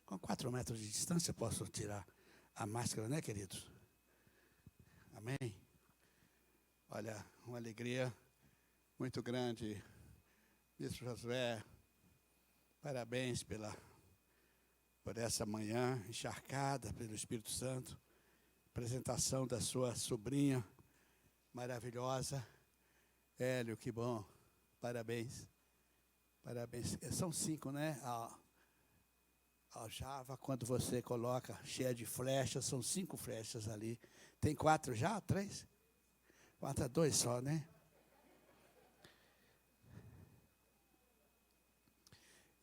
Com 4 metros de distância, posso tirar a máscara, né, queridos? Amém? Olha, uma alegria muito grande. Bispo Josué, parabéns por essa manhã encharcada pelo Espírito Santo. Apresentação da sua sobrinha maravilhosa. Hélio, que bom. Parabéns. Parabéns. São 5, né? Aljava, quando você coloca cheia de flechas, são 5 flechas ali. Tem 4 já? 3? 4 2 só, né?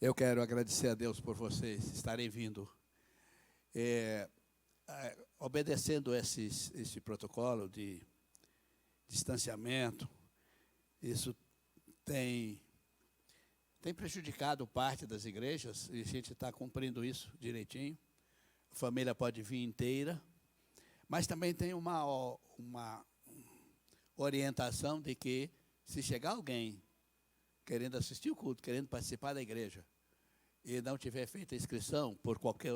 Eu quero agradecer a Deus por vocês estarem vindo. Obedecendo esse protocolo de distanciamento, isso tem prejudicado parte das igrejas, e a gente está cumprindo isso direitinho. A família pode vir inteira, mas também tem uma orientação de que, se chegar alguém querendo assistir o culto, querendo participar da igreja, e não tiver feito a inscrição por qualquer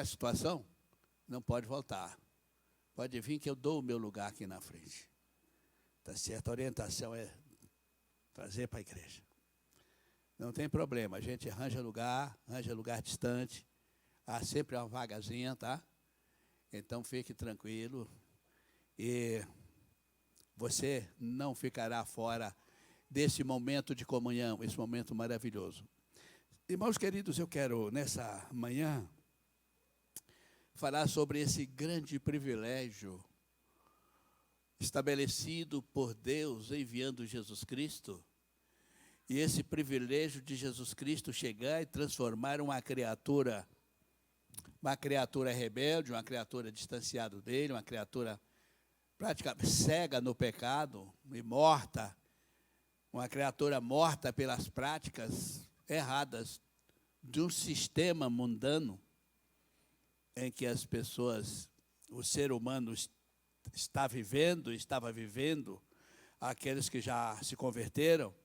situação, não pode voltar. Pode vir que eu dou o meu lugar aqui na frente. Tá certo? A orientação é trazer para a igreja. Não tem problema, a gente arranja lugar distante. Há sempre uma vagazinha, tá? Então fique tranquilo. E você não ficará fora desse momento de comunhão, esse momento maravilhoso. Irmãos queridos, eu quero, nessa manhã, falar sobre esse grande privilégio estabelecido por Deus enviando Jesus Cristo, e esse privilégio de Jesus Cristo chegar e transformar uma criatura rebelde, uma criatura distanciada dele, uma criatura praticamente cega no pecado e morta, uma criatura morta pelas práticas erradas de um sistema mundano em que as pessoas, o ser humano estava vivendo, aqueles que já se converteram.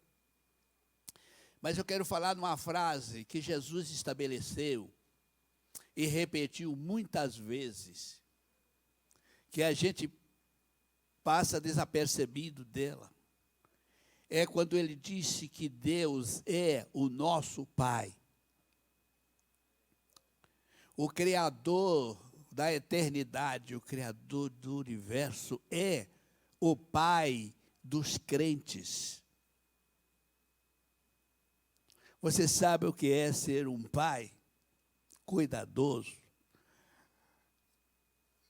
Mas eu quero falar numa frase que Jesus estabeleceu e repetiu muitas vezes, que a gente passa desapercebido dela. É quando ele disse que Deus é o nosso Pai. O Criador da eternidade, o Criador do universo, é o Pai dos crentes. Você sabe o que é ser um pai cuidadoso?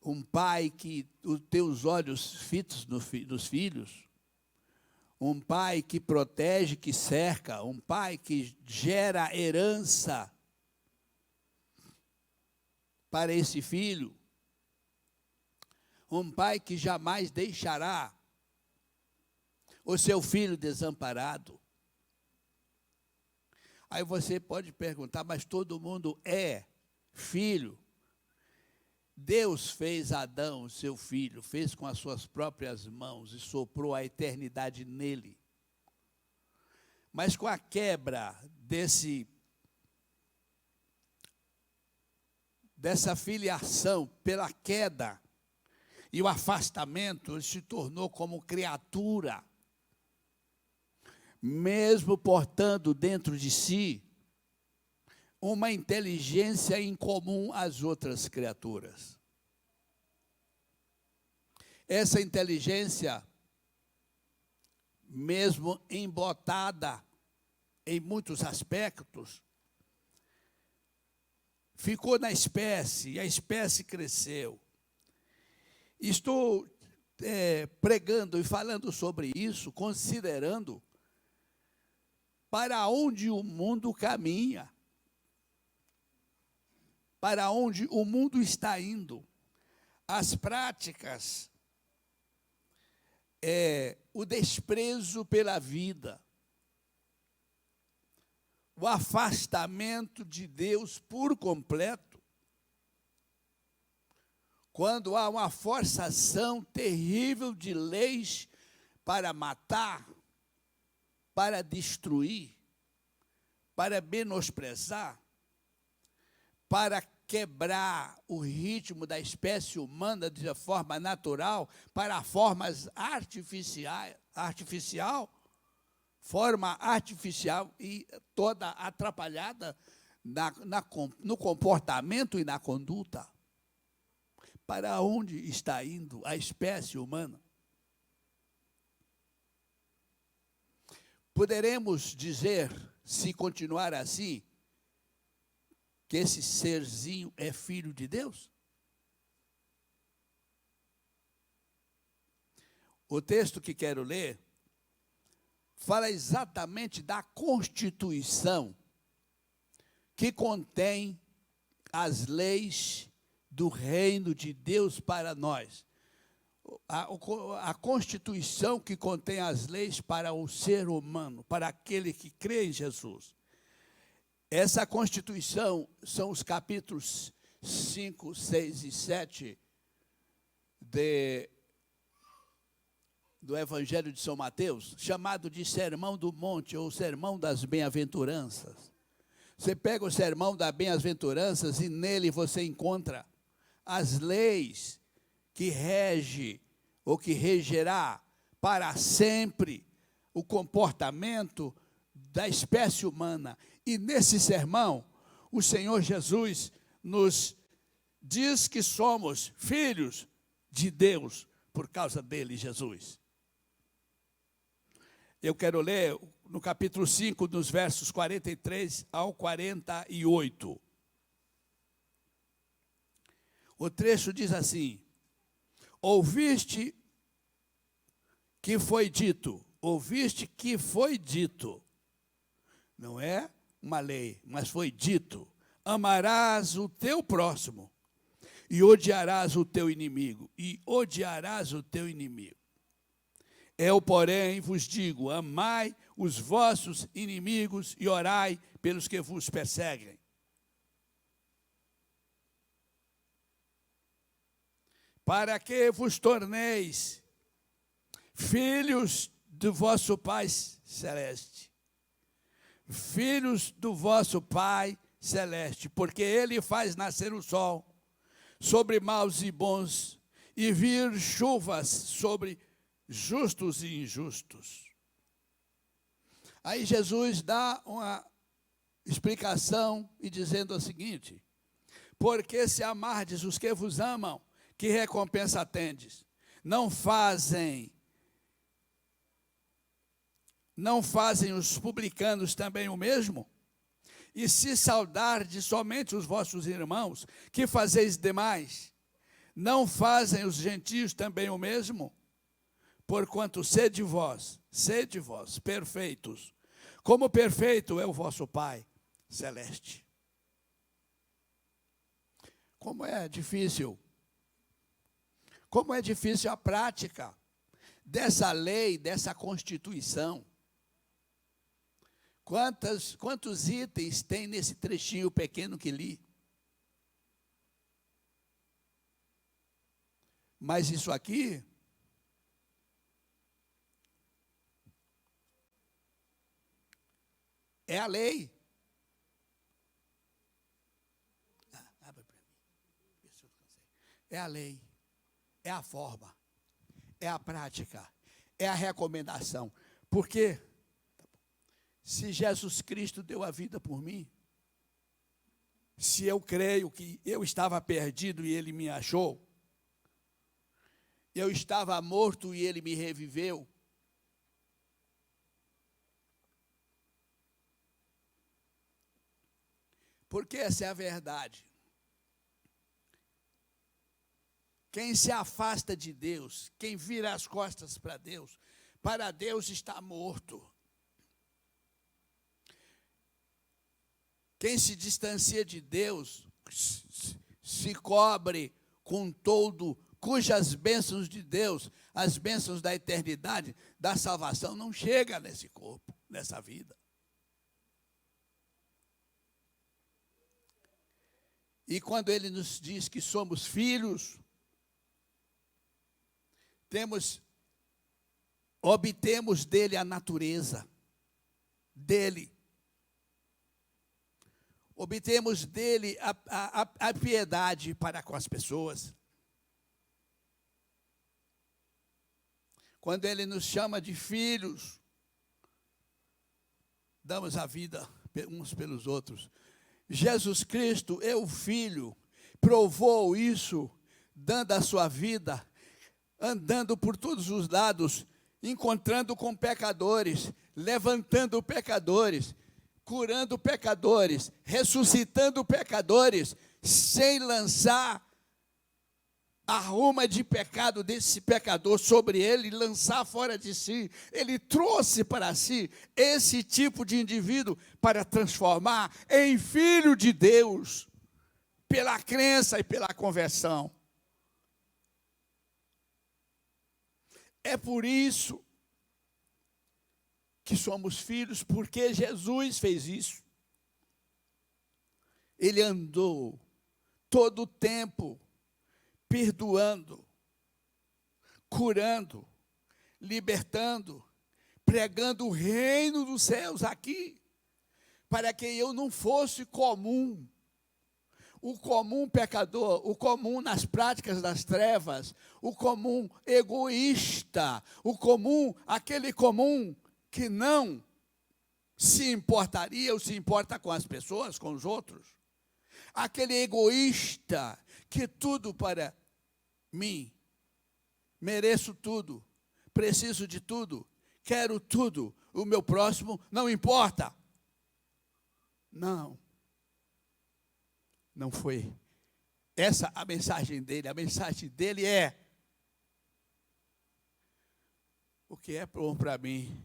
Um pai que tem os olhos fitos nos filhos? Um pai que protege, que cerca? Um pai que gera herança para esse filho? Um pai que jamais deixará o seu filho desamparado? Aí você pode perguntar, mas todo mundo é filho? Deus fez Adão, seu filho, fez com as suas próprias mãos e soprou a eternidade nele. Mas com a quebra dessa filiação pela queda e o afastamento, ele se tornou como criatura, mesmo portando dentro de si uma inteligência incomum às outras criaturas. Essa inteligência, mesmo embotada em muitos aspectos, ficou na espécie, e a espécie cresceu. Estou pregando e falando sobre isso, considerando para onde o mundo caminha, para onde o mundo está indo. As práticas, o desprezo pela vida, o afastamento de Deus por completo, quando há uma forçação terrível de leis para matar, para destruir, para menosprezar, para quebrar o ritmo da espécie humana de forma natural para formas forma artificial e toda atrapalhada no comportamento e na conduta. Para onde está indo a espécie humana? Poderemos dizer, se continuar assim, que esse serzinho é filho de Deus? O texto que quero ler fala exatamente da Constituição que contém as leis do reino de Deus para nós. A Constituição que contém as leis para o ser humano, para aquele que crê em Jesus. Essa Constituição são os capítulos 5, 6 e 7 do Evangelho de São Mateus, chamado de Sermão do Monte ou Sermão das Bem-aventuranças. Você pega o Sermão das Bem-aventuranças e nele você encontra as leis que rege ou que regerá para sempre o comportamento da espécie humana. E nesse sermão, o Senhor Jesus nos diz que somos filhos de Deus por causa dele, Jesus. Eu quero ler no capítulo 5, dos versos 43 ao 48. O trecho diz assim: ouviste que foi dito, não é uma lei, mas foi dito, amarás o teu próximo e odiarás o teu inimigo, Eu, porém, vos digo, amai os vossos inimigos e orai pelos que vos perseguem. Para que vos torneis filhos do vosso Pai Celeste. Filhos do vosso Pai Celeste, porque Ele faz nascer o sol sobre maus e bons, e vir chuvas sobre justos e injustos. Aí Jesus dá uma explicação e dizendo o seguinte: porque se amardes os que vos amam, que recompensa tendes? Não fazem os publicanos também o mesmo? E se saudardes somente os vossos irmãos, que fazeis demais? Não fazem os gentios também o mesmo? Porquanto sede vós perfeitos, como perfeito é o vosso Pai Celeste. Como é difícil a prática dessa lei, dessa Constituição. Quantos itens tem nesse trechinho pequeno que li? Mas isso aqui é a lei. Abre para mim. É a lei, é a forma, é a prática, é a recomendação. Porque se Jesus Cristo deu a vida por mim, se eu creio que eu estava perdido e Ele me achou, eu estava morto e Ele me reviveu, porque essa é a verdade. Quem se afasta de Deus, quem vira as costas para Deus está morto. Quem se distancia de Deus, se cobre com todo, cujas bênçãos de Deus, as bênçãos da eternidade, da salvação, não chega nesse corpo, nessa vida. E quando Ele nos diz que somos filhos, obtemos dele a natureza, dele. obtemos dele a piedade para com as pessoas. Quando ele nos chama de filhos, damos a vida uns pelos outros. Jesus Cristo é o Filho, provou isso, dando a sua vida, andando por todos os lados, encontrando com pecadores, levantando pecadores, curando pecadores, ressuscitando pecadores, sem lançar a ruma de pecado desse pecador sobre ele e lançar fora de si. Ele trouxe para si esse tipo de indivíduo para transformar em filho de Deus, pela crença e pela conversão. É por isso que somos filhos, porque Jesus fez isso. Ele andou todo o tempo perdoando, curando, libertando, pregando o reino dos céus aqui, para que eu não fosse comum, o comum pecador, o comum nas práticas das trevas, o comum egoísta, o comum, aquele comum que não se importaria ou se importa com as pessoas, com os outros, aquele egoísta que tudo para mim, mereço tudo, preciso de tudo, quero tudo, o meu próximo não importa. Não foi essa a mensagem dele é: o que é bom para mim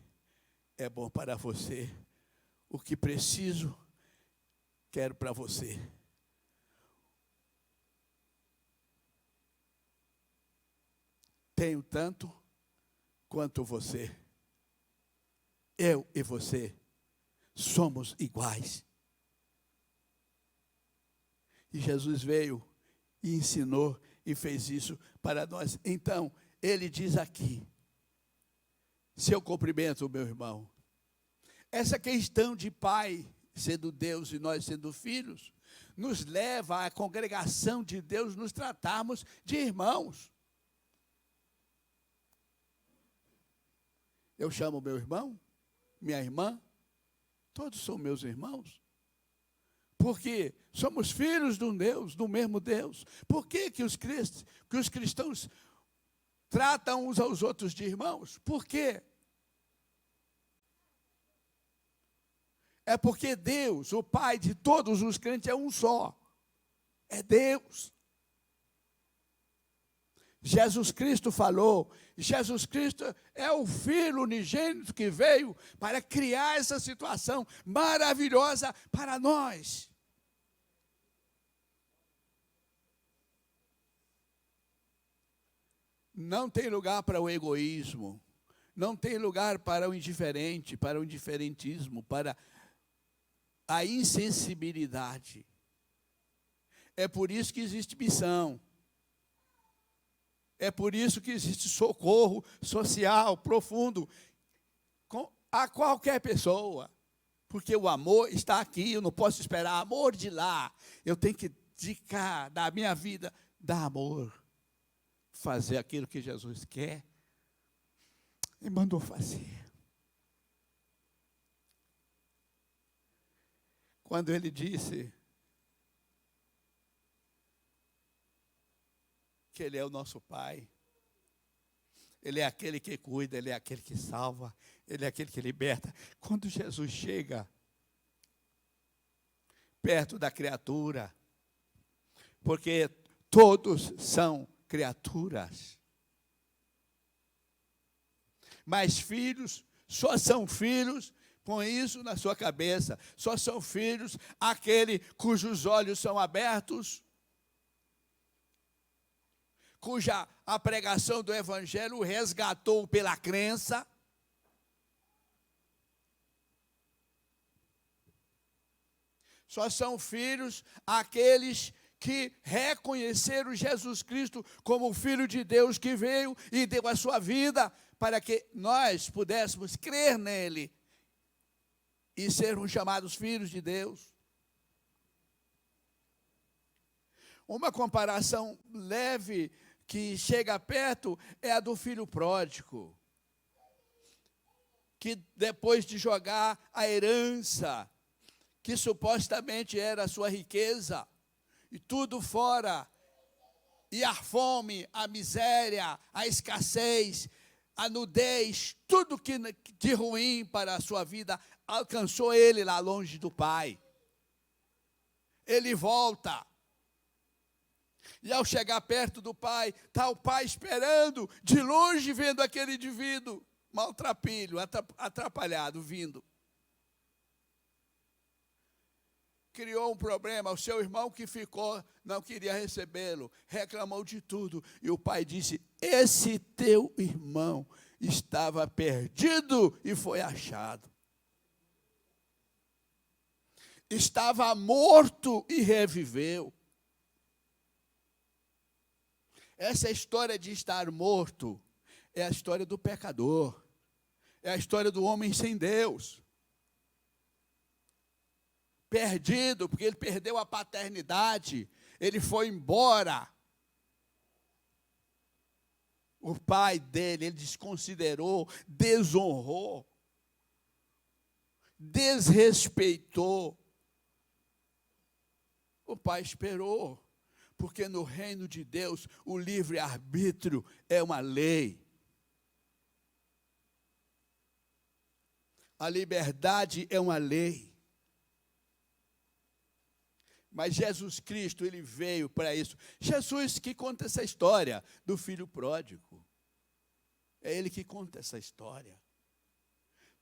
é bom para você, o que preciso, quero para você. Tenho tanto quanto você. Eu e você somos iguais. E Jesus veio e ensinou e fez isso para nós. Então, ele diz aqui, se eu cumprimento o meu irmão, essa questão de pai sendo Deus e nós sendo filhos, nos leva à congregação de Deus nos tratarmos de irmãos. Eu chamo meu irmão, minha irmã, todos são meus irmãos. Porque somos filhos de um Deus, do mesmo Deus. Por que os cristãos tratam uns aos outros de irmãos? Por quê? É porque Deus, o Pai de todos os crentes, é um só. É Deus. Jesus Cristo falou, Jesus Cristo é o Filho unigênito que veio para criar essa situação maravilhosa para nós. Não tem lugar para o egoísmo, não tem lugar para o indiferente, para o indiferentismo, para a insensibilidade. É por isso que existe missão. É por isso que existe socorro social profundo a qualquer pessoa. Porque o amor está aqui, eu não posso esperar amor de lá. Eu tenho que dedicar da minha vida, dar amor. Fazer aquilo que Jesus quer e mandou fazer. Quando ele disse que ele é o nosso Pai, ele é aquele que cuida, ele é aquele que salva, ele é aquele que liberta. Quando Jesus chega perto da criatura, porque todos são criaturas, mas filhos só são filhos, põe isso na sua cabeça, só são filhos aquele cujos olhos são abertos, cuja a pregação do Evangelho resgatou pela crença. Só são filhos aqueles que reconheceram Jesus Cristo como o Filho de Deus que veio e deu a sua vida para que nós pudéssemos crer nele e sermos chamados filhos de Deus. Uma comparação leve que chega perto é a do filho pródigo, que depois de jogar a herança, que supostamente era a sua riqueza, e tudo fora, e a fome, a miséria, a escassez, a nudez, tudo que de ruim para a sua vida, alcançou ele lá longe do pai. Ele volta. E ao chegar perto do pai, está o pai esperando, de longe vendo aquele indivíduo, maltrapilho, atrapalhado, vindo. Criou um problema, o seu irmão que ficou, não queria recebê-lo, reclamou de tudo. E o pai disse, esse teu irmão estava perdido e foi achado. Estava morto e reviveu. Essa história de estar morto é a história do pecador. É a história do homem sem Deus. Perdido, porque ele perdeu a paternidade. Ele foi embora. O pai dele, ele desconsiderou, desonrou, desrespeitou. O pai esperou, porque no reino de Deus o livre-arbítrio é uma lei. A liberdade é uma lei. Mas Jesus Cristo, ele veio para isso. Jesus que conta essa história do filho pródigo. É ele que conta essa história.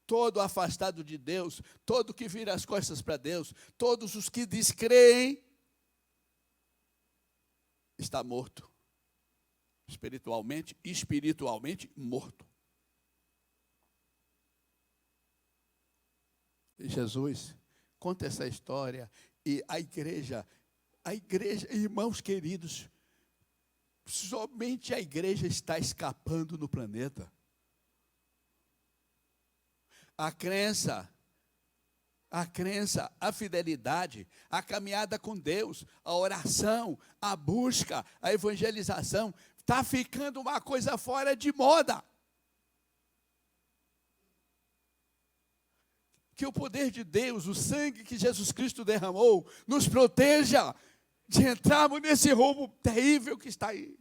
Todo afastado de Deus, todo que vira as costas para Deus, todos os que descreem, está morto. Espiritualmente morto. E Jesus conta essa história. E a igreja, irmãos queridos, somente a igreja está escapando no planeta. A crença, a fidelidade, a caminhada com Deus, a oração, a busca, a evangelização, está ficando uma coisa fora de moda. Que o poder de Deus, o sangue que Jesus Cristo derramou, nos proteja de entrarmos nesse roubo terrível que está aí.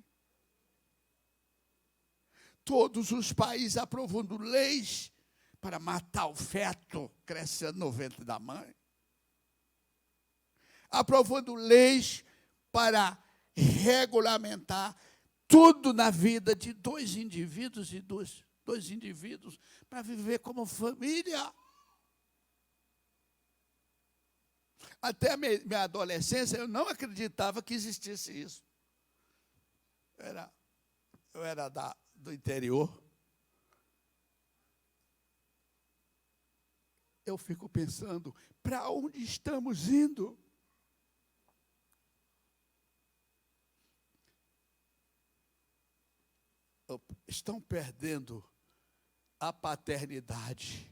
Todos os países aprovando leis para matar o feto crescendo no ventre da mãe. Aprovando leis para regulamentar tudo na vida de dois indivíduos e dois indivíduos para viver como família. Até a minha adolescência, eu não acreditava que existisse isso. Eu era do interior. Eu fico pensando, para onde estamos indo? Estão perdendo a paternidade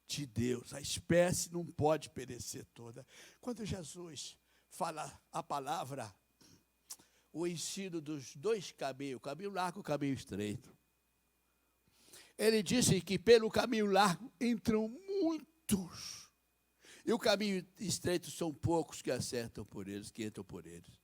de Deus. A espécie não pode perecer toda. Quando Jesus fala a palavra, o ensino dos dois caminhos, o caminho largo e o caminho estreito. Ele disse que pelo caminho largo entram muitos, e o caminho estreito são poucos que acertam por eles, que entram por eles.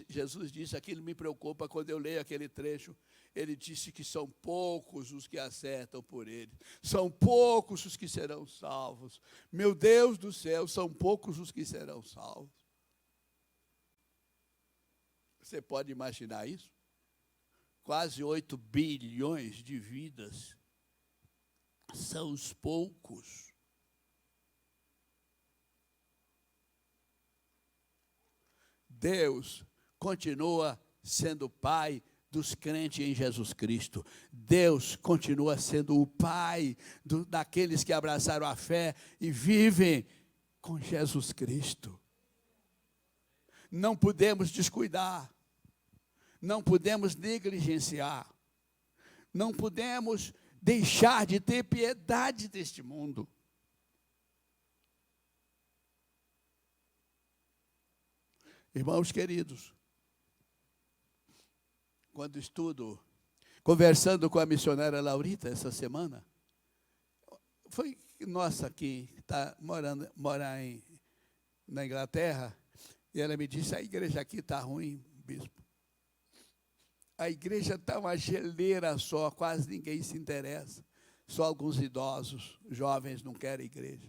Jesus disse, aquilo me preocupa quando eu leio aquele trecho. Ele disse que são poucos os que acertam por ele. São poucos os que serão salvos. Meu Deus do céu, são poucos os que serão salvos. Você pode imaginar isso? Quase 8 bilhões de vidas. São os poucos. Deus continua sendo Pai dos crentes em Jesus Cristo. Deus continua sendo o Pai daqueles que abraçaram a fé e vivem com Jesus Cristo. Não podemos descuidar, não podemos negligenciar, não podemos deixar de ter piedade deste mundo. Irmãos queridos, quando estudo, conversando com a missionária Laurita essa semana, foi nossa que está mora na Inglaterra, e ela me disse, a igreja aqui está ruim, bispo. A igreja está uma geleira só, quase ninguém se interessa. Só alguns idosos, jovens não querem igreja.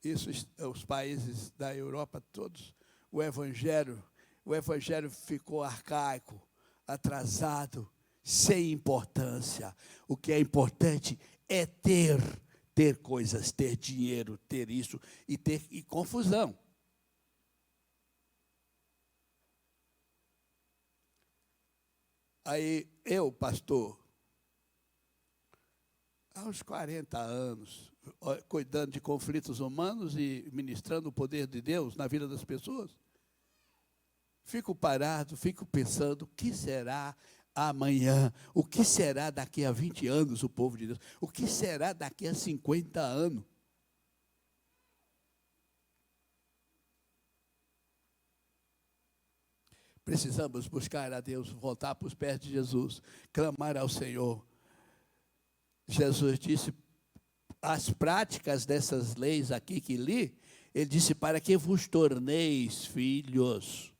Isso, os países da Europa todos, o evangelho ficou arcaico, atrasado, sem importância. O que é importante é ter coisas, ter dinheiro, ter isso e confusão. Aí eu, pastor, aos 40 anos, cuidando de conflitos humanos e ministrando o poder de Deus na vida das pessoas, fico parado, fico pensando, o que será amanhã? O que será daqui a 20 anos o povo de Deus? O que será daqui a 50 anos? Precisamos buscar a Deus, voltar para os pés de Jesus, clamar ao Senhor. Jesus disse, as práticas dessas leis aqui que li, ele disse, para que vos torneis filhos.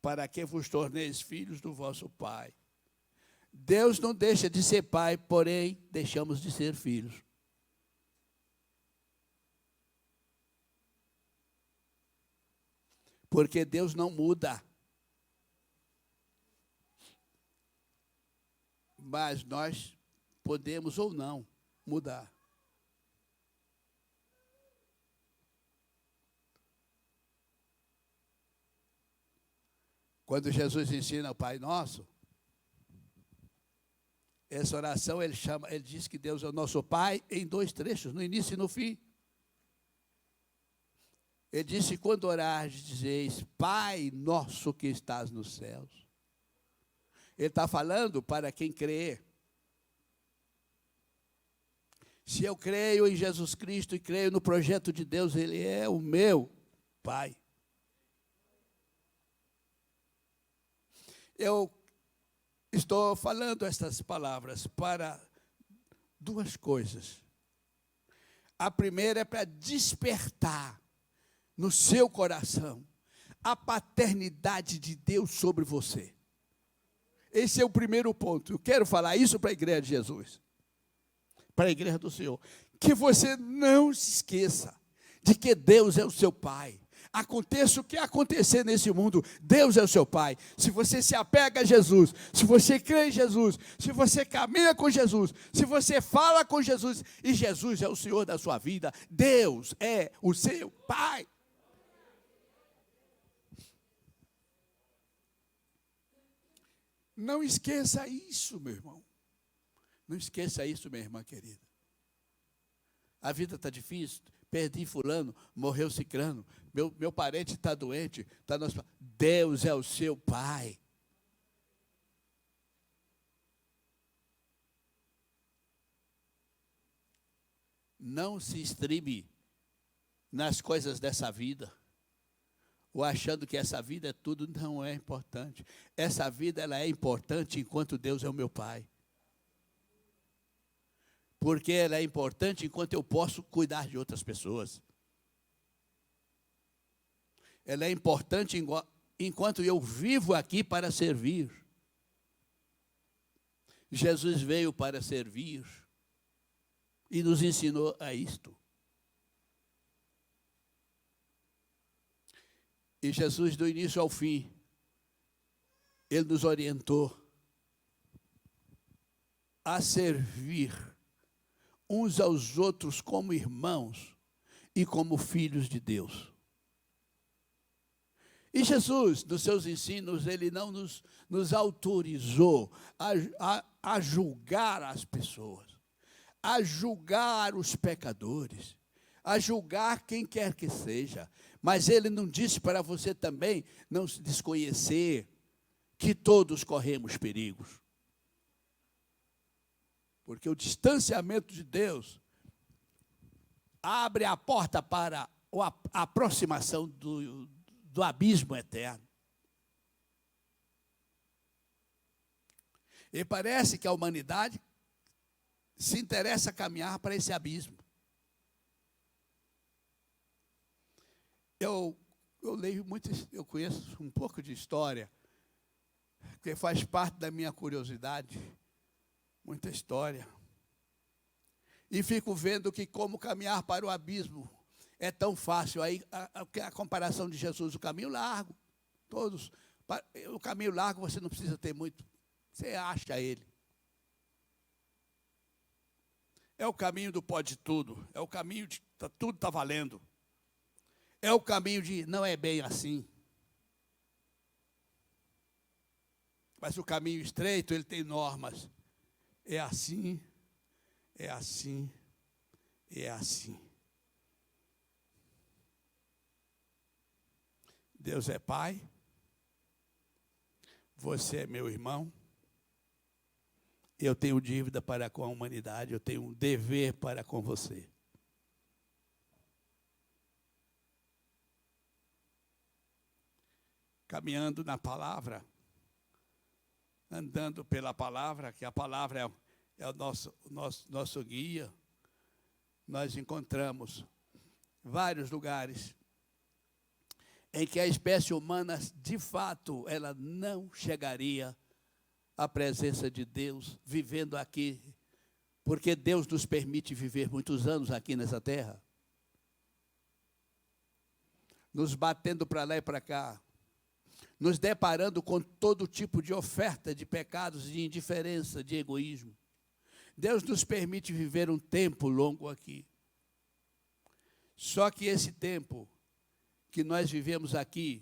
Para que vos torneis filhos do vosso Pai. Deus não deixa de ser Pai, porém, deixamos de ser filhos. Porque Deus não muda. Mas nós podemos ou não mudar. Quando Jesus ensina o Pai Nosso, essa oração ele diz que Deus é o nosso Pai em 2 trechos, no início e no fim. Ele disse, quando orares, dizeis, Pai nosso que estás nos céus. Ele está falando para quem crê. Se eu creio em Jesus Cristo e creio no projeto de Deus, Ele é o meu Pai. Eu estou falando estas palavras para 2 coisas. A primeira é para despertar no seu coração a paternidade de Deus sobre você. Esse é o primeiro ponto. Eu quero falar isso para a igreja de Jesus, para a igreja do Senhor. Que você não se esqueça de que Deus é o seu Pai. Aconteça o que acontecer nesse mundo, Deus é o seu Pai. Se você se apega a Jesus, se você crê em Jesus, se você caminha com Jesus, se você fala com Jesus, e Jesus é o Senhor da sua vida, Deus é o seu Pai. Não esqueça isso, meu irmão. Não esqueça isso, minha irmã querida. A vida está difícil, perdi fulano, morreu cicrano, meu parente está doente, está no hospital. Deus é o seu Pai. Não se estribe nas coisas dessa vida, ou achando que essa vida é tudo. Não é importante. Essa vida ela é importante enquanto Deus é o meu Pai. Porque ela é importante enquanto eu posso cuidar de outras pessoas. Ela é importante enquanto eu vivo aqui para servir. Jesus veio para servir e nos ensinou a isto. E Jesus, do início ao fim, Ele nos orientou a servir uns aos outros como irmãos e como filhos de Deus. E Jesus, nos seus ensinos, Ele não nos autorizou a julgar as pessoas, a julgar os pecadores, a julgar quem quer que seja. Mas Ele não disse para você também não se desconhecer que todos corremos perigos. Porque o distanciamento de Deus abre a porta para a aproximação do abismo eterno. E parece que a humanidade se interessa a caminhar para esse abismo. Eu leio muito, eu conheço um pouco de história, porque faz parte da minha curiosidade, muita história. E fico vendo que como caminhar para o abismo é tão fácil. Aí a comparação de Jesus, o caminho largo, todos, o caminho largo você não precisa ter muito, você acha ele. É o caminho do pode tudo, é o caminho de tudo está valendo. É o caminho de não é bem assim. Mas o caminho estreito, ele tem normas. É assim, é assim, é assim. Deus é Pai, você é meu irmão, eu tenho dívida para com a humanidade, eu tenho um dever para com você. Caminhando na palavra, andando pela palavra, que a palavra é o nosso guia, nós encontramos vários lugares em que a espécie humana, de fato, ela não chegaria à presença de Deus, vivendo aqui, porque Deus nos permite viver muitos anos aqui nessa terra, nos batendo para lá e para cá, nos deparando com todo tipo de oferta de pecados, de indiferença, de egoísmo. Deus nos permite viver um tempo longo aqui. Só que esse tempo que nós vivemos aqui,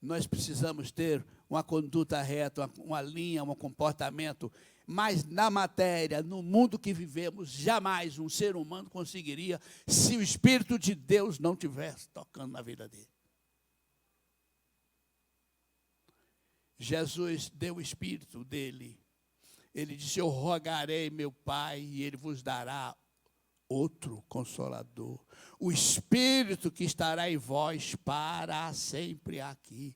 nós precisamos ter uma conduta reta, uma linha, um comportamento. Mas na matéria, no mundo que vivemos, jamais um ser humano conseguiria se o Espírito de Deus não estivesse tocando na vida dele. Jesus deu o Espírito dele. Ele disse, eu rogarei meu Pai e ele vos dará outro Consolador. O Espírito que estará em vós para sempre aqui.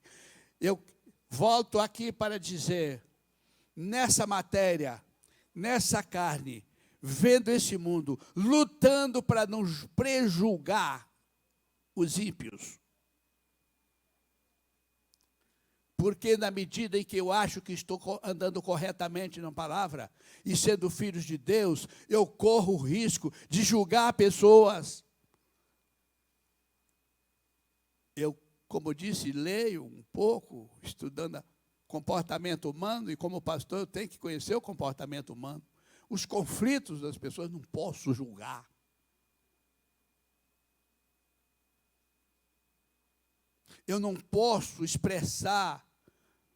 Eu volto aqui para dizer, nessa matéria, nessa carne, vendo esse mundo, lutando para não prejulgar os ímpios. Porque na medida em que eu acho que estou andando corretamente na palavra, e sendo filhos de Deus, eu corro o risco de julgar pessoas. Eu, como disse, leio um pouco, estudando comportamento humano, e como pastor eu tenho que conhecer o comportamento humano. Os conflitos das pessoas não posso julgar. Eu não posso expressar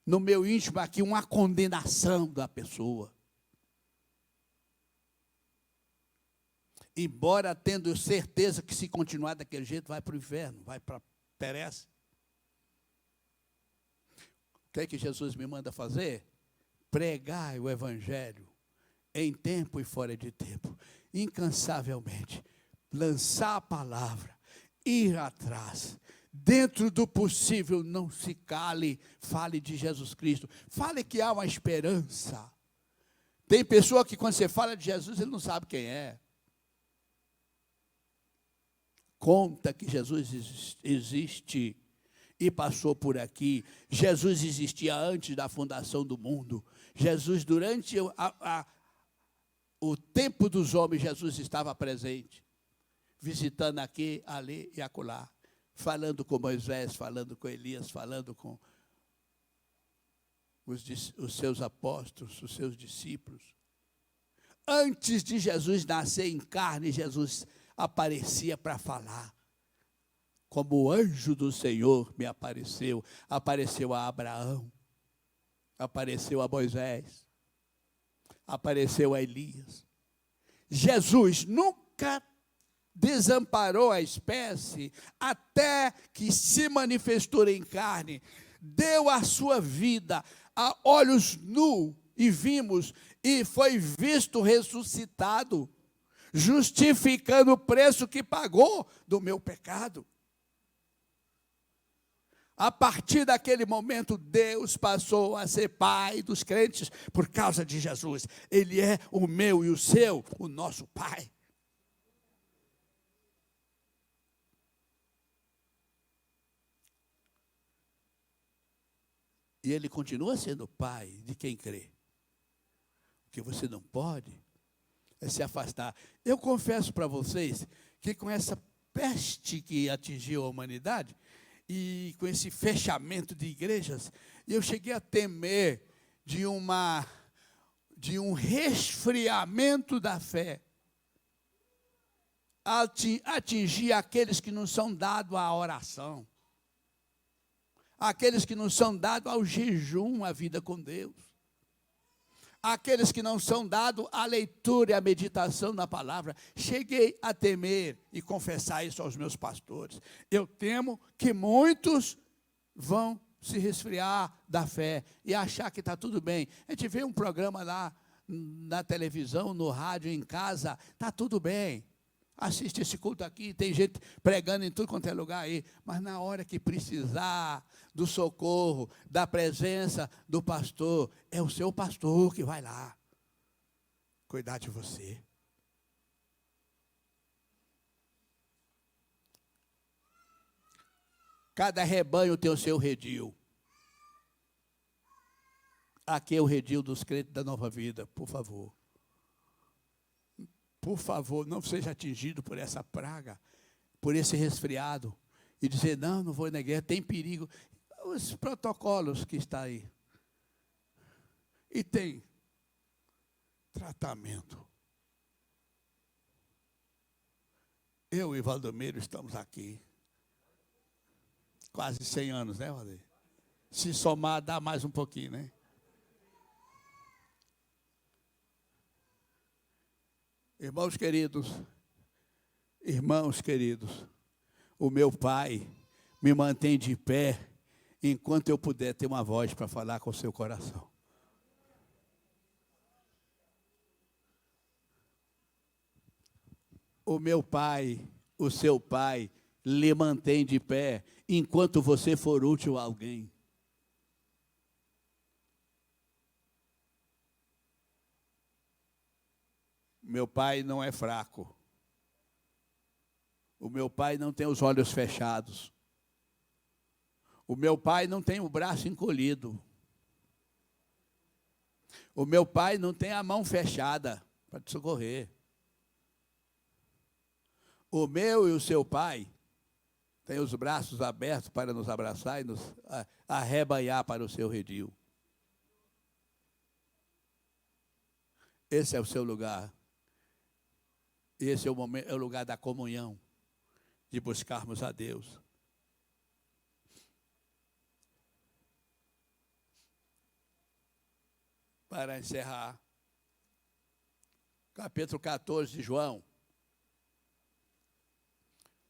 no meu íntimo aqui uma condenação da pessoa. Embora tendo certeza que se continuar daquele jeito vai para o inferno, perece. O que é que Jesus me manda fazer? Pregar o Evangelho em tempo e fora de tempo, incansavelmente, lançar a palavra, ir atrás. Dentro do possível, não se cale, fale de Jesus Cristo, fale que há uma esperança. Tem pessoa que quando você fala de Jesus, ele não sabe quem é. Conta que Jesus existe e passou por aqui. Jesus existia antes da fundação do mundo. Jesus, durante o tempo dos homens, Jesus estava presente, visitando aqui, ali e acolá. Falando com Moisés, falando com Elias, falando com os seus apóstolos, os seus discípulos. Antes de Jesus nascer em carne, Jesus aparecia para falar. Como o anjo do Senhor me apareceu. Apareceu a Abraão, apareceu a Moisés, apareceu a Elias. Jesus nunca desamparou a espécie até que se manifestou em carne, deu a sua vida a olhos nus e vimos, e foi visto ressuscitado, justificando o preço que pagou do meu pecado. A partir daquele momento, Deus passou a ser Pai dos crentes por causa de Jesus. Ele é o meu e o seu, o nosso Pai. E Ele continua sendo Pai de quem crê. O que você não pode é se afastar. Eu confesso para vocês que com essa peste que atingiu a humanidade, e com esse fechamento de igrejas, eu cheguei a temer de um resfriamento da fé, atingir aqueles que não são dados à oração, aqueles que não são dados ao jejum, à vida com Deus, aqueles que não são dados à leitura e à meditação na palavra. Cheguei a temer e confessar isso aos meus pastores. Eu temo que muitos vão se resfriar da fé e achar que está tudo bem. A gente vê um programa lá na televisão, no rádio, em casa, está tudo bem. Assiste esse culto aqui, tem gente pregando em tudo quanto é lugar aí, mas na hora que precisar do socorro, da presença do pastor, é o seu pastor que vai lá cuidar de você. Cada rebanho tem o seu redil. Aqui é o redil dos crentes da Nova Vida, por favor. Por favor, não seja atingido por essa praga, por esse resfriado, e dizer, não vou na guerra, tem perigo. Os protocolos que está aí. E tem tratamento. Eu e Valdomiro estamos aqui. Quase 100 anos, né, Valdomiro? Se somar, dá mais um pouquinho, né? Irmãos queridos, o meu Pai me mantém de pé enquanto eu puder ter uma voz para falar com o seu coração. O meu Pai, o seu Pai, lhe mantém de pé enquanto você for útil a alguém. Meu Pai não é fraco. O meu Pai não tem os olhos fechados. O meu Pai não tem o braço encolhido. O meu Pai não tem a mão fechada para te socorrer. O meu e o seu Pai têm os braços abertos para nos abraçar e nos arrebanhar para o seu redil. Esse é o seu lugar. Esse é o momento, é o lugar da comunhão, de buscarmos a Deus. Para encerrar, capítulo 14 de João.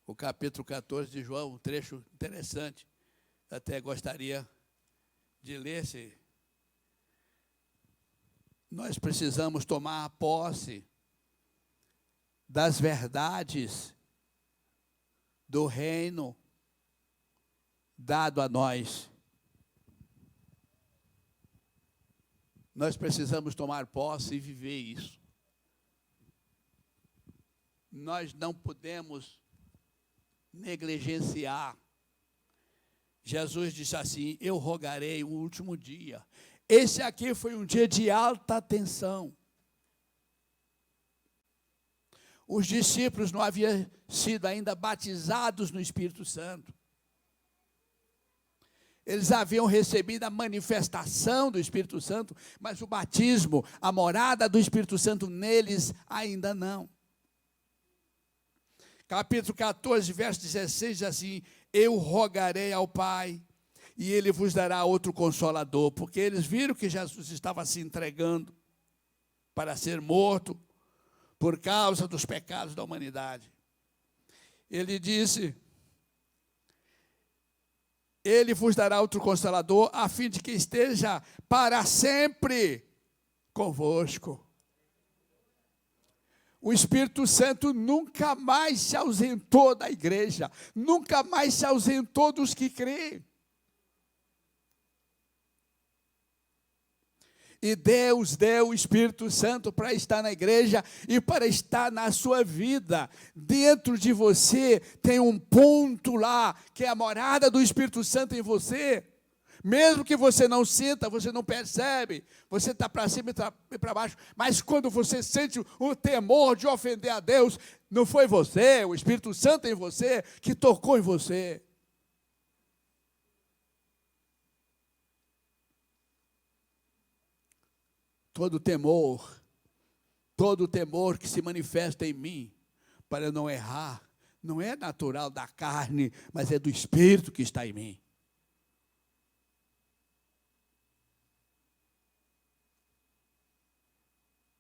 O capítulo 14 de João, um trecho interessante. Até gostaria de ler. Nós precisamos tomar posse das verdades do reino dado a nós. Nós precisamos tomar posse e viver isso. Nós não podemos negligenciar. Jesus disse assim, eu rogarei o último dia. Esse aqui foi um dia de alta tensão. Os discípulos não haviam sido ainda batizados no Espírito Santo. Eles haviam recebido a manifestação do Espírito Santo, mas o batismo, a morada do Espírito Santo neles ainda não. Capítulo 14, verso 16, diz assim, eu rogarei ao Pai, e Ele vos dará outro Consolador, porque eles viram que Jesus estava se entregando para ser morto, por causa dos pecados da humanidade. Ele disse, Ele vos dará outro Consolador, a fim de que esteja para sempre convosco. O Espírito Santo nunca mais se ausentou da igreja, nunca mais se ausentou dos que creem. E Deus deu o Espírito Santo para estar na igreja e para estar na sua vida. Dentro de você tem um ponto lá, que é a morada do Espírito Santo em você. Mesmo que você não sinta, você não percebe, você está para cima e para baixo, mas quando você sente o temor de ofender a Deus, não foi você, o Espírito Santo em você, que tocou em você. Todo temor que se manifesta em mim, para eu não errar, não é natural da carne, mas é do Espírito que está em mim.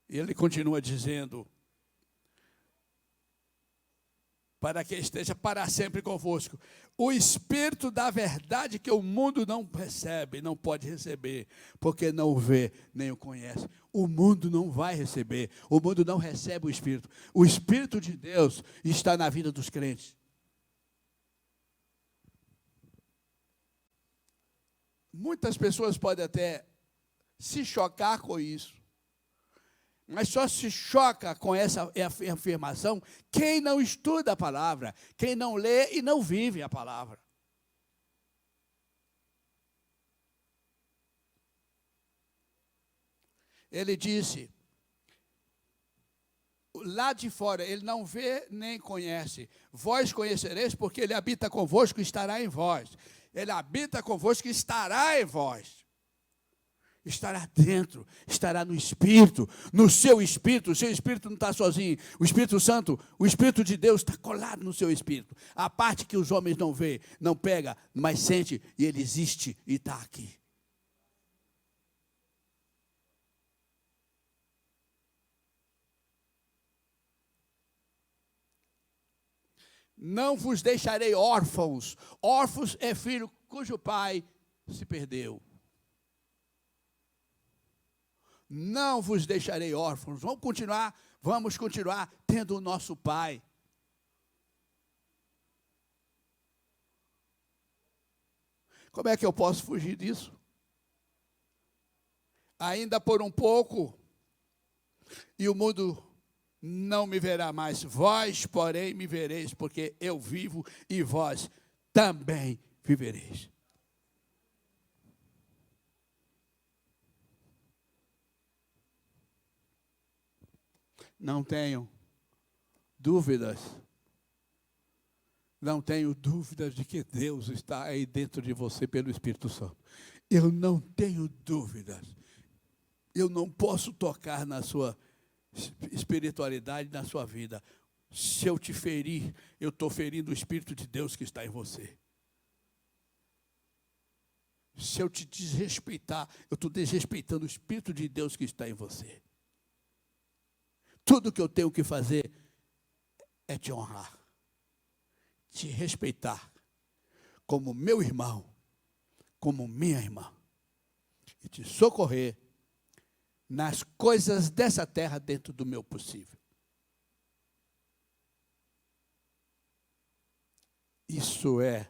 Ele continua dizendo, para que esteja para sempre convosco. O Espírito da verdade que o mundo não recebe, não pode receber, porque não o vê, nem o conhece. O mundo não vai receber, o mundo não recebe o Espírito. O Espírito de Deus está na vida dos crentes. Muitas pessoas podem até se chocar com isso. Mas só se choca com essa afirmação quem não estuda a palavra, quem não lê e não vive a palavra. Ele disse, lá de fora, ele não vê nem conhece. Vós conhecereis porque ele habita convosco e estará em vós. Ele habita convosco e estará em vós. Estará dentro, estará no Espírito, no seu Espírito. O seu Espírito não está sozinho. O Espírito Santo, o Espírito de Deus está colado no seu Espírito. A parte que os homens não vê, não pega, mas sente, e ele existe e está aqui. Não vos deixarei órfãos. Órfãos é filho cujo pai se perdeu. Não vos deixarei órfãos. Vamos continuar tendo o nosso Pai. Como é que eu posso fugir disso? Ainda por um pouco, e o mundo não me verá mais. Vós, porém, me vereis, porque eu vivo e vós também vivereis. Não tenho dúvidas. Não tenho dúvidas de que Deus está aí dentro de você pelo Espírito Santo. Eu não tenho dúvidas. Eu não posso tocar na sua espiritualidade, na sua vida. Se eu te ferir, eu estou ferindo o Espírito de Deus que está em você. Se eu te desrespeitar, eu estou desrespeitando o Espírito de Deus que está em você. Tudo que eu tenho que fazer é te honrar, te respeitar como meu irmão, como minha irmã, e te socorrer nas coisas dessa terra dentro do meu possível. Isso é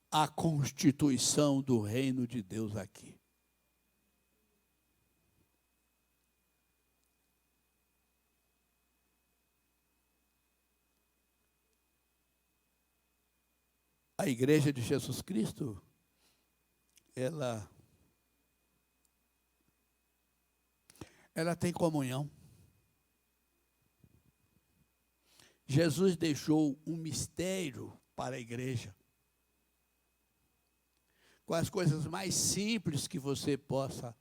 a constituição do reino de Deus aqui. A igreja de Jesus Cristo, ela tem comunhão. Jesus deixou um mistério para a igreja, com as coisas mais simples que você possa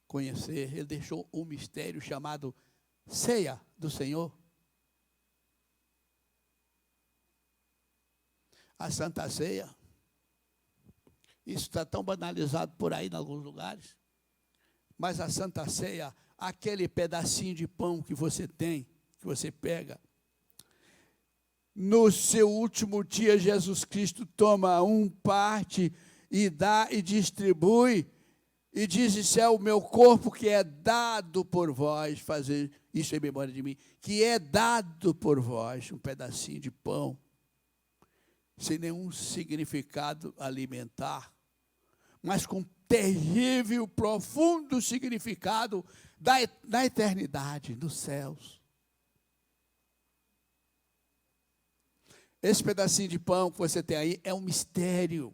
conhecer. Ele deixou um mistério chamado Ceia do Senhor. A Santa Ceia, isso está tão banalizado por aí em alguns lugares, mas a Santa Ceia, aquele pedacinho de pão que você tem, que você pega, no seu último dia, Jesus Cristo toma parte e dá e distribui E diz: isso é o meu corpo que é dado por vós, fazer isso em memória de mim, que é dado por vós, um pedacinho de pão, sem nenhum significado alimentar, mas com terrível, profundo significado da eternidade, dos céus. Esse pedacinho de pão que você tem aí é um mistério.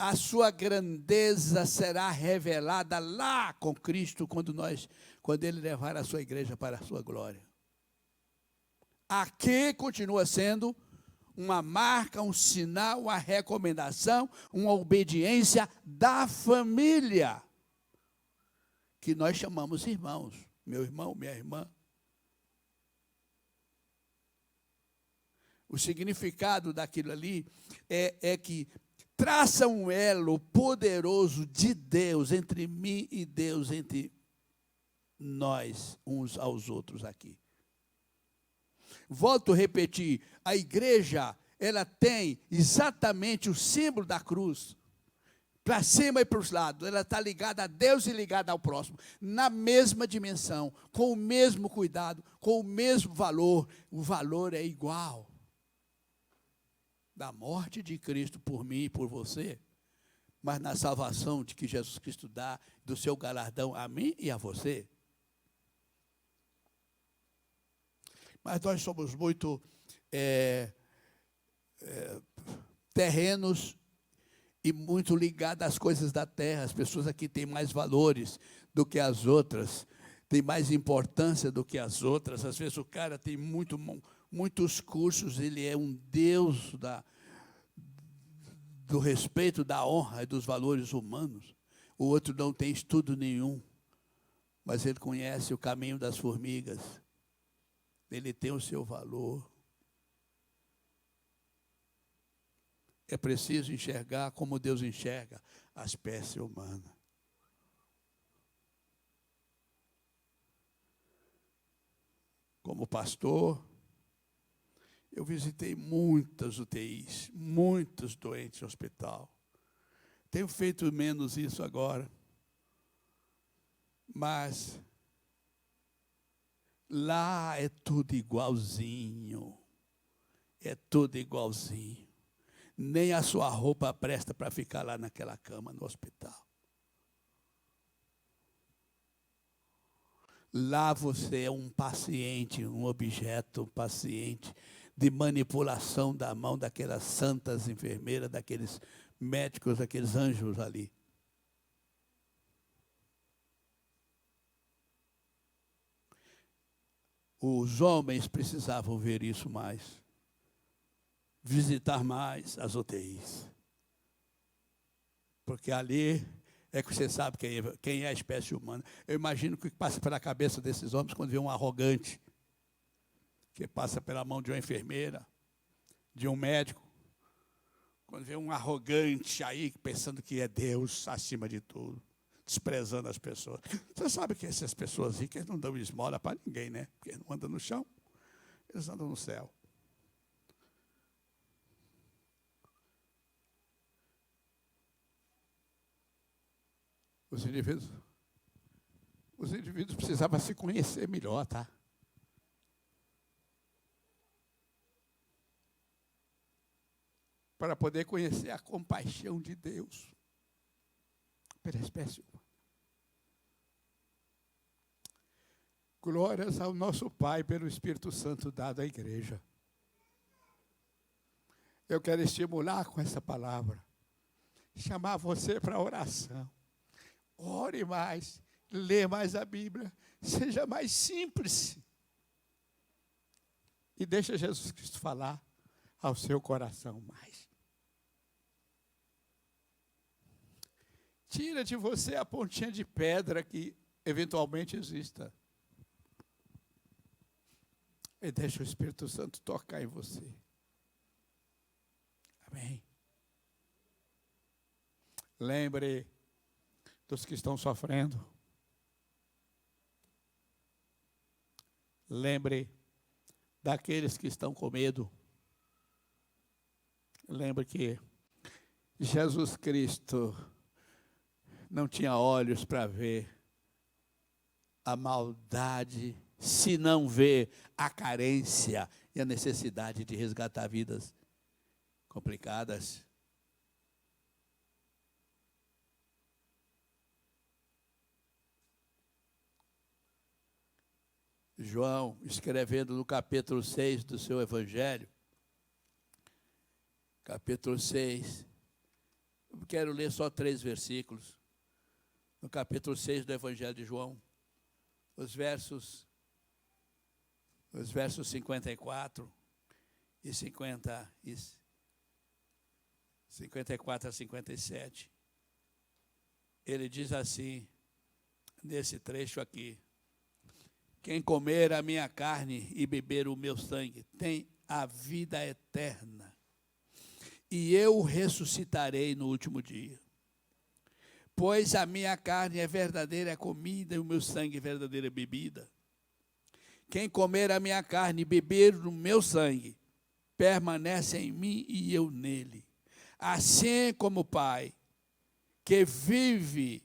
A sua grandeza será revelada lá com Cristo, quando Ele levar a sua igreja para a sua glória. Aqui continua sendo uma marca, um sinal, uma recomendação, uma obediência da família, que nós chamamos irmãos, meu irmão, minha irmã. O significado daquilo ali é que traça um elo poderoso de Deus entre mim e Deus, entre nós, uns aos outros aqui. Volto a repetir, a igreja, ela tem exatamente o símbolo da cruz, para cima e para os lados. Ela está ligada a Deus e ligada ao próximo, na mesma dimensão, com o mesmo cuidado, com o mesmo valor. O valor é igual. Da morte de Cristo por mim e por você, mas na salvação de que Jesus Cristo dá, do seu galardão a mim e a você. Mas nós somos muito terrenos e muito ligados às coisas da terra. As pessoas aqui têm mais valores do que as outras, têm mais importância do que as outras. Às vezes o cara tem muitos cursos, ele é um deus do respeito, da honra e dos valores humanos. O outro não tem estudo nenhum, mas ele conhece o caminho das formigas. Ele tem o seu valor. É preciso enxergar como Deus enxerga a espécie humana. Como pastor, eu visitei muitas UTIs, muitos doentes no hospital. Tenho feito menos isso agora. Mas lá é tudo igualzinho. É tudo igualzinho. Nem a sua roupa presta para ficar lá naquela cama no hospital. Lá você é um paciente, um objeto, um paciente de manipulação da mão daquelas santas enfermeiras, daqueles médicos, daqueles anjos ali. Os homens precisavam ver isso mais, visitar mais as UTIs. Porque ali é que você sabe quem é a espécie humana. Eu imagino o que passa pela cabeça desses homens quando vê um arrogante, que passa pela mão de uma enfermeira, de um médico, quando vê um arrogante aí, pensando que é Deus acima de tudo, desprezando as pessoas. Você sabe que essas pessoas ricas não dão esmola para ninguém, né? Porque não andam no chão, eles andam no céu. Os indivíduos precisavam se conhecer melhor, tá? Para poder conhecer a compaixão de Deus pela espécie humana. Glórias ao nosso Pai pelo Espírito Santo dado à igreja. Eu quero estimular com essa palavra, chamar você para a oração. Ore mais, lê mais a Bíblia, seja mais simples. E deixa Jesus Cristo falar ao seu coração mais. Tira de você a pontinha de pedra que eventualmente exista. E deixa o Espírito Santo tocar em você. Amém. Lembre dos que estão sofrendo. Lembre daqueles que estão com medo. Lembre que Jesus Cristo não tinha olhos para ver a maldade, se não ver a carência e a necessidade de resgatar vidas complicadas. João, escrevendo no capítulo 6 do seu Evangelho, capítulo 6, eu quero ler só 3 versículos, no capítulo 6 do Evangelho de João, os versos 54 e 54 a 57. Ele diz assim, nesse trecho aqui: quem comer a minha carne e beber o meu sangue tem a vida eterna, e eu o ressuscitarei no último dia. Pois a minha carne é verdadeira comida e o meu sangue é verdadeira bebida. Quem comer a minha carne e beber o meu sangue, permanece em mim e eu nele. Assim como o Pai, que vive,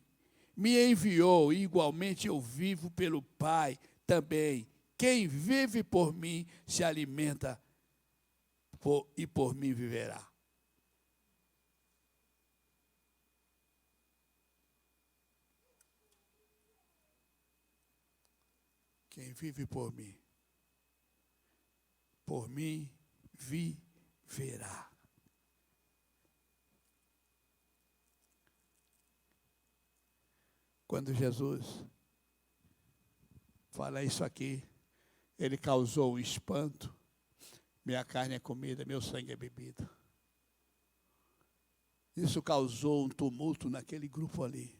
me enviou, e igualmente eu vivo pelo Pai também. Quem vive por mim se alimenta e por mim viverá. Quem vive por mim viverá. Quando Jesus fala isso aqui, ele causou um espanto. Minha carne é comida, meu sangue é bebida. Isso causou um tumulto naquele grupo ali.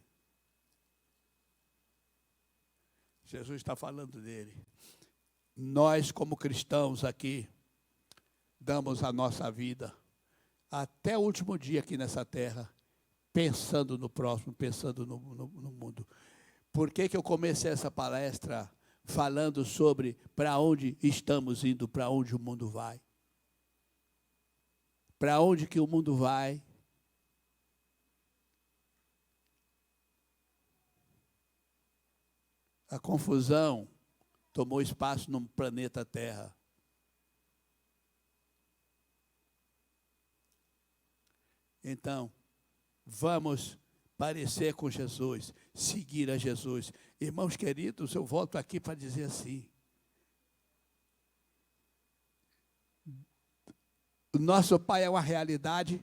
Jesus está falando dele. Nós, como cristãos aqui, damos a nossa vida até o último dia aqui nessa terra, pensando no próximo, pensando no mundo. Por que eu comecei essa palestra falando sobre para onde estamos indo, para onde o mundo vai? Para onde que o mundo vai? A confusão tomou espaço no planeta Terra. Então, vamos parecer com Jesus, seguir a Jesus. Irmãos queridos, eu volto aqui para dizer assim: o nosso Pai é uma realidade,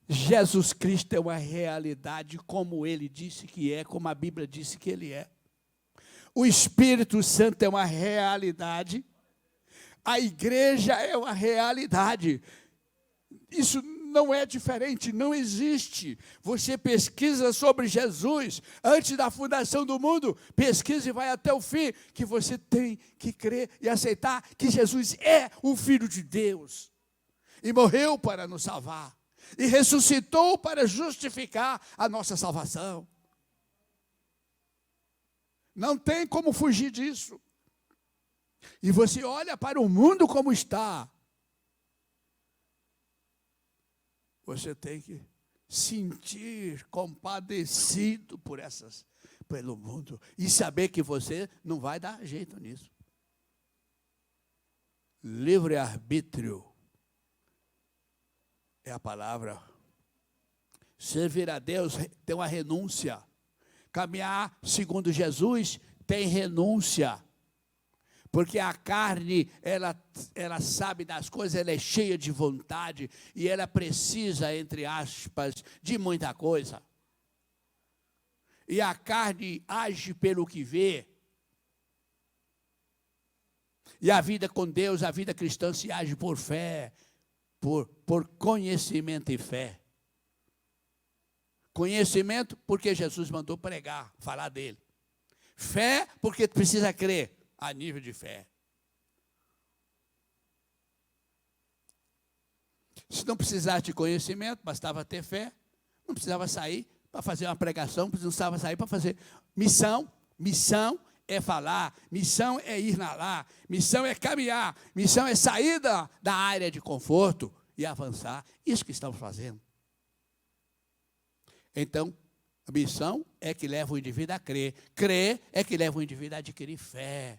Jesus Cristo é uma realidade, como Ele disse que é, como a Bíblia disse que Ele é. O Espírito Santo é uma realidade, a igreja é uma realidade. Isso não é diferente, não existe. Você pesquisa sobre Jesus antes da fundação do mundo, pesquisa e vai até o fim, que você tem que crer e aceitar que Jesus é o Filho de Deus. E morreu para nos salvar. E ressuscitou para justificar a nossa salvação. Não tem como fugir disso. E você olha para o mundo como está. Você tem que sentir compadecido pelo mundo. E saber que você não vai dar jeito nisso. Livre-arbítrio é a palavra. Servir a Deus tem uma renúncia. Caminhar segundo Jesus tem renúncia. Porque a carne, ela sabe das coisas, ela é cheia de vontade e ela precisa, entre aspas, de muita coisa. E a carne age pelo que vê. E a vida com Deus, a vida cristã se age por fé, por conhecimento e fé. Conhecimento porque Jesus mandou pregar, falar dele. Fé porque precisa crer. A nível de fé. Se não precisasse de conhecimento, bastava ter fé. Não precisava sair para fazer uma pregação, não precisava sair para fazer missão. Missão é falar, missão é ir lá, missão é caminhar, missão é sair da área de conforto e avançar. Isso que estamos fazendo. Então, A missão é que leva o indivíduo a crer. Crer é que leva o indivíduo a adquirir fé.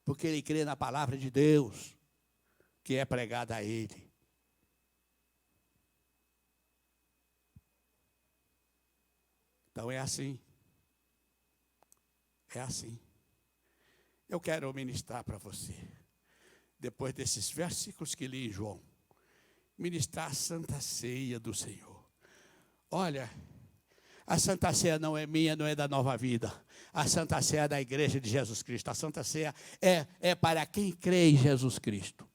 Porque ele crê na palavra de Deus, que é pregada a ele. Então é assim. É assim. Eu quero ministrar para você, depois desses versículos que li em João, ministrar a Santa Ceia do Senhor. Olha, a Santa Ceia não é minha, não é da Nova Vida. A Santa Ceia é da Igreja de Jesus Cristo. A Santa Ceia é para quem crê em Jesus Cristo.